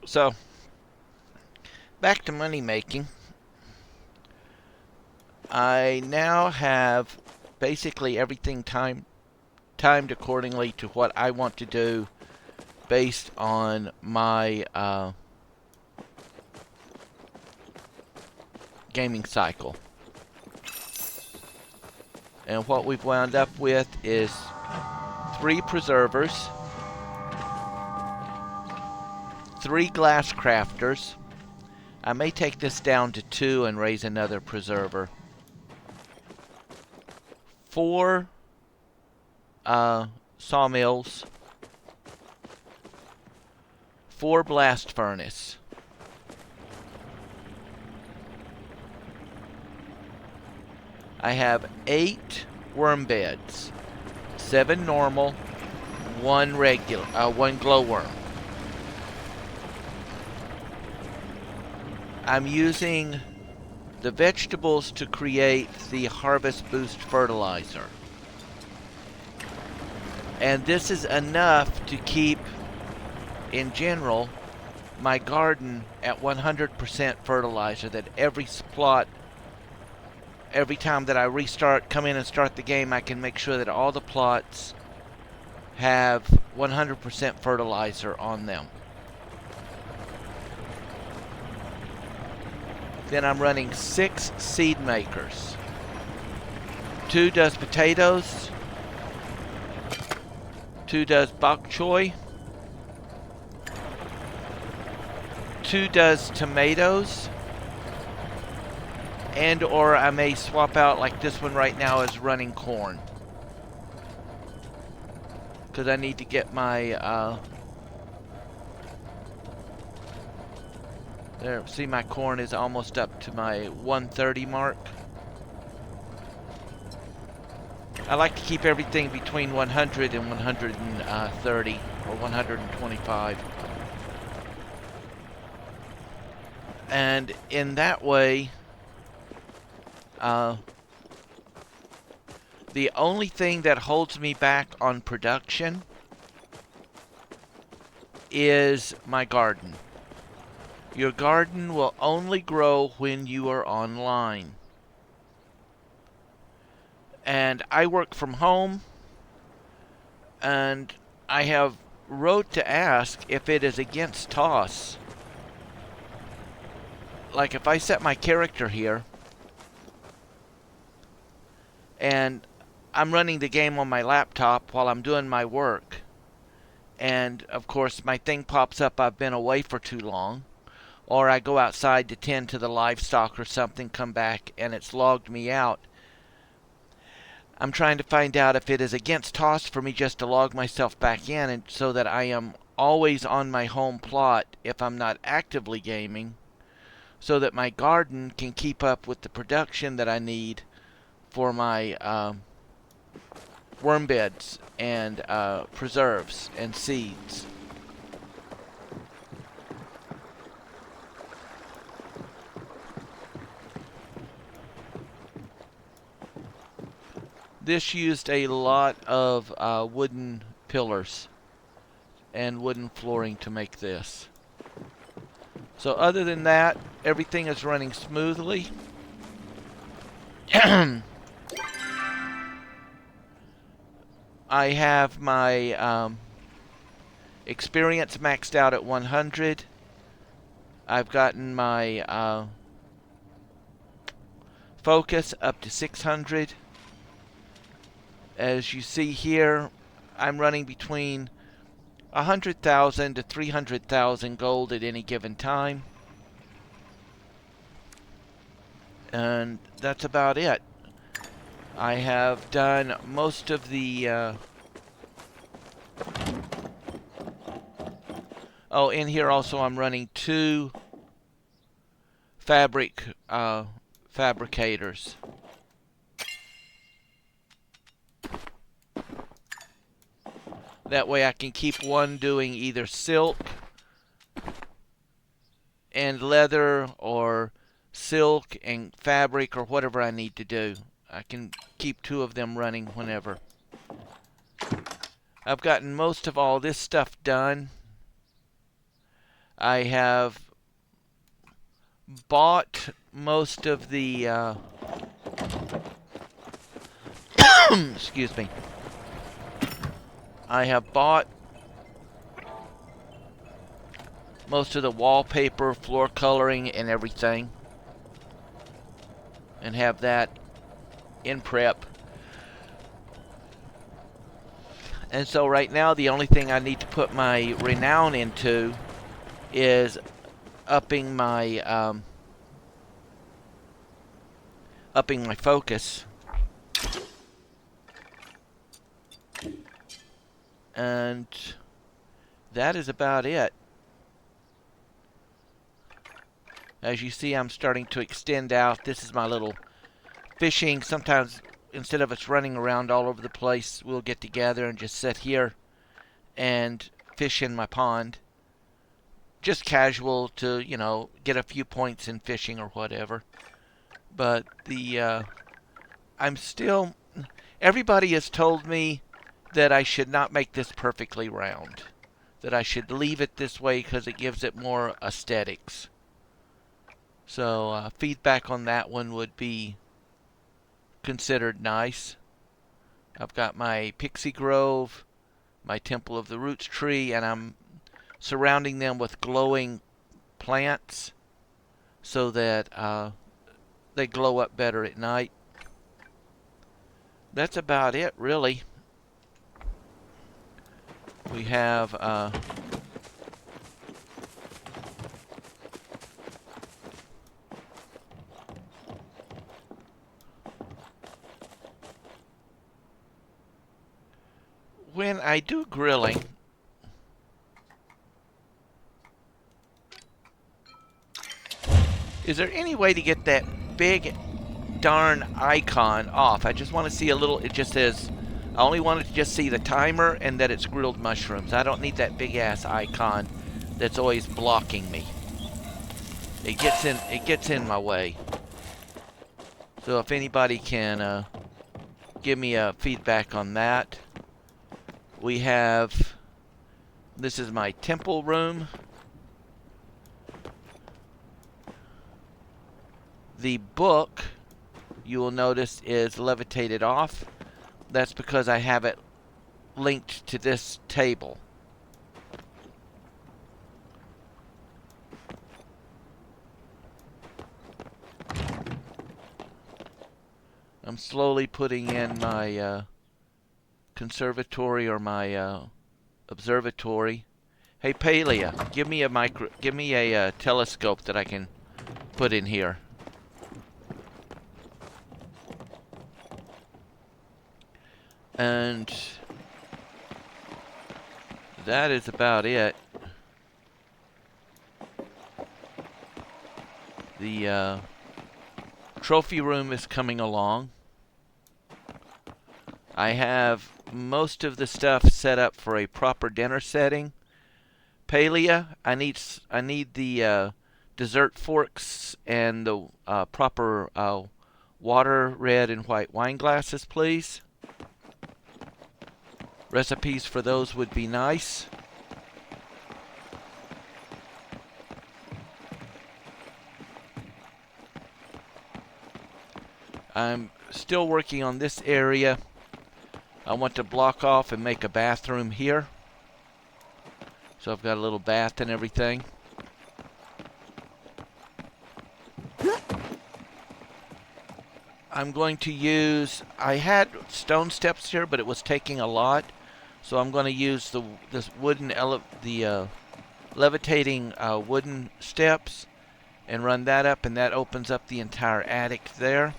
So, back to money making. I now have basically everything timed accordingly to what I want to do based on my gaming cycle. And what we've wound up with is 3 preservers, 3 glass crafters. I may take this down to 2 and raise another preserver. 4 sawmills, 4 blast furnace. I have 8 worm beds, 7 normal, 1 regular, 1 glowworm. I'm using the vegetables to create the Harvest Boost fertilizer. And this is enough to keep, in general, my garden at 100% fertilizer, that every plot, every time that I come in and start the game, I can make sure that all the plots have 100% fertilizer on them. Then I'm running 6 seed makers. 2 does potatoes, 2 does bok choy, 2 does tomatoes, and or I may swap out, like this one right now is running corn, because I need to get my there, see, my corn is almost up to my 130 mark. I like to keep everything between 100 and 130 or 125. And in that way, the only thing that holds me back on production is my garden. Your garden will only grow when you are online. And I work from home, and I have wrote to ask if it is against TOS. Like, if I set my character here, and I'm running the game on my laptop while I'm doing my work, and of course my thing pops up, I've been away for too long, or I go outside to tend to the livestock or something, come back and it's logged me out. I'm trying to find out if it is against TOS for me just to log myself back in, and so that I am always on my home plot if I'm not actively gaming, so that my garden can keep up with the production that I need for my worm beds and preserves and seeds. This used a lot of wooden pillars and wooden flooring to make this. So other than that, everything is running smoothly. I have my experience maxed out at 100. I've gotten my focus up to 600. As you see here, I'm running between 100,000 to 300,000 gold at any given time. And that's about it. I have done most of the oh, in here also I'm running 2 fabricators. That way I can keep one doing either silk and leather, or silk and fabric, or whatever I need to do. I can keep 2 of them running whenever. I've gotten most of all this stuff done. I have bought most of the excuse me. I have bought most of the wallpaper, floor coloring, and everything, and have that in prep. And so right now the only thing I need to put my renown into is upping my focus. And that is about it. As you see, I'm starting to extend out. This is my little fishing. Sometimes instead of us running around all over the place, we'll get together and just sit here and fish in my pond. Just casual to, get a few points in fishing or whatever. But I'm still, everybody has told me that I should not make this perfectly round. That I should leave it this way because it gives it more aesthetics. So feedback on that one would be considered nice. I've got my Pixie Grove, my Temple of the Roots tree, and I'm surrounding them with glowing plants so that they glow up better at night. That's about it, really. We have when I do grilling, is there any way to get that big darn icon off? I just want to see a little, it just says, I only wanted to just see the timer and that it's grilled mushrooms. I don't need that big ass icon that's always blocking me. It gets in my way. So if anybody can give me a feedback on that. We have, this is my temple room. The book, you will notice, is levitated off. That's because I have it linked to this table. I'm slowly putting in my conservatory or my observatory. Hey Palia, give me a telescope that I can put in here. And that is about it. The trophy room is coming along. I have most of the stuff set up for a proper dinner setting. Palia, I need the dessert forks and the proper water, red, and white wine glasses, please. Recipes for those would be nice. I'm still working on this area. I want to block off and make a bathroom here. So I've got a little bath and everything. I'm going to use, I had stone steps here, but it was taking a lot. So I'm going to use this wooden, levitating wooden steps and run that up, and that opens up the entire attic there.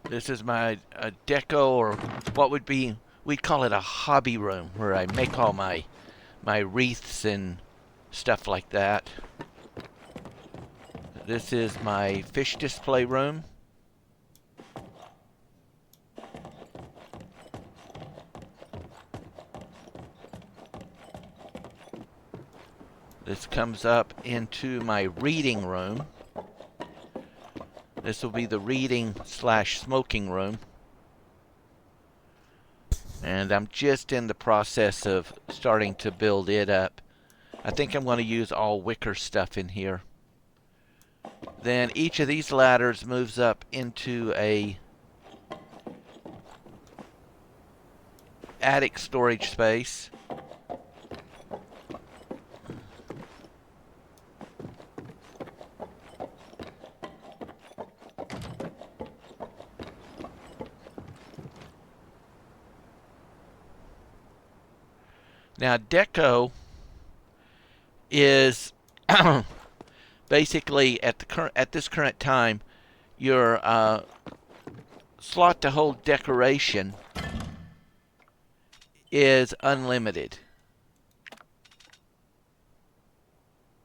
This is my deco, or what would be, we'd call it a hobby room, where I make all my wreaths and stuff like that. This is my fish display room. This comes up into my reading room. This will be the reading slash smoking room. And I'm just in the process of starting to build it up. I think I'm going to use all wicker stuff in here. Then each of these ladders moves up into a attic storage space. Now deco is basically at this current time your slot to hold decoration is unlimited.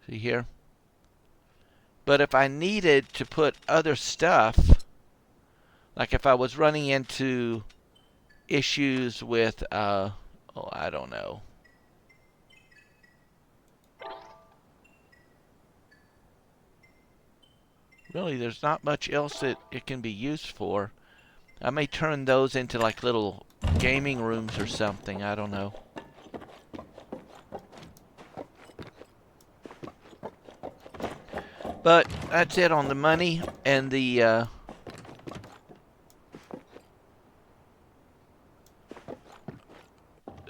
See here? But if I needed to put other stuff, like if I was running into issues with oh, I don't know. Really, there's not much else that it can be used for. I may turn those into like little gaming rooms or something. I don't know. But that's it on the money and the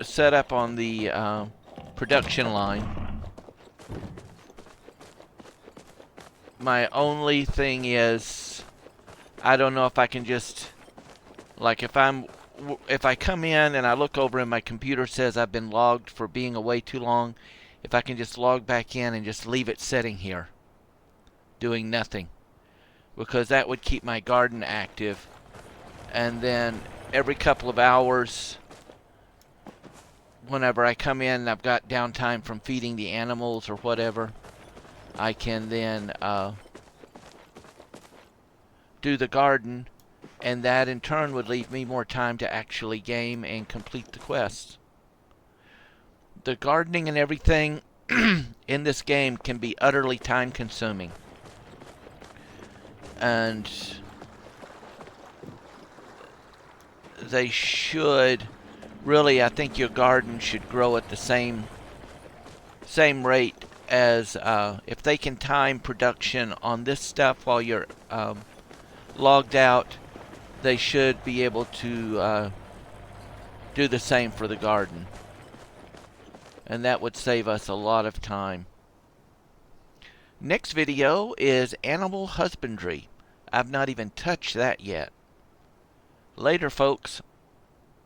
setup on the production line. My only thing is, I don't know if I can just, like if I come in and I look over and my computer says I've been logged for being away too long, if I can just log back in and just leave it sitting here, doing nothing. Because that would keep my garden active. And then every couple of hours, whenever I come in and I've got downtime from feeding the animals or whatever, I can then do the garden, and that in turn would leave me more time to actually game and complete the quests. The gardening and everything in this game can be utterly time consuming. And they should really, I think your garden should grow at the same rate as if they can time production on this stuff while you're logged out, they should be able to do the same for the garden. And that would save us a lot of time. Next video is animal husbandry. I've not even touched that yet. Later, folks.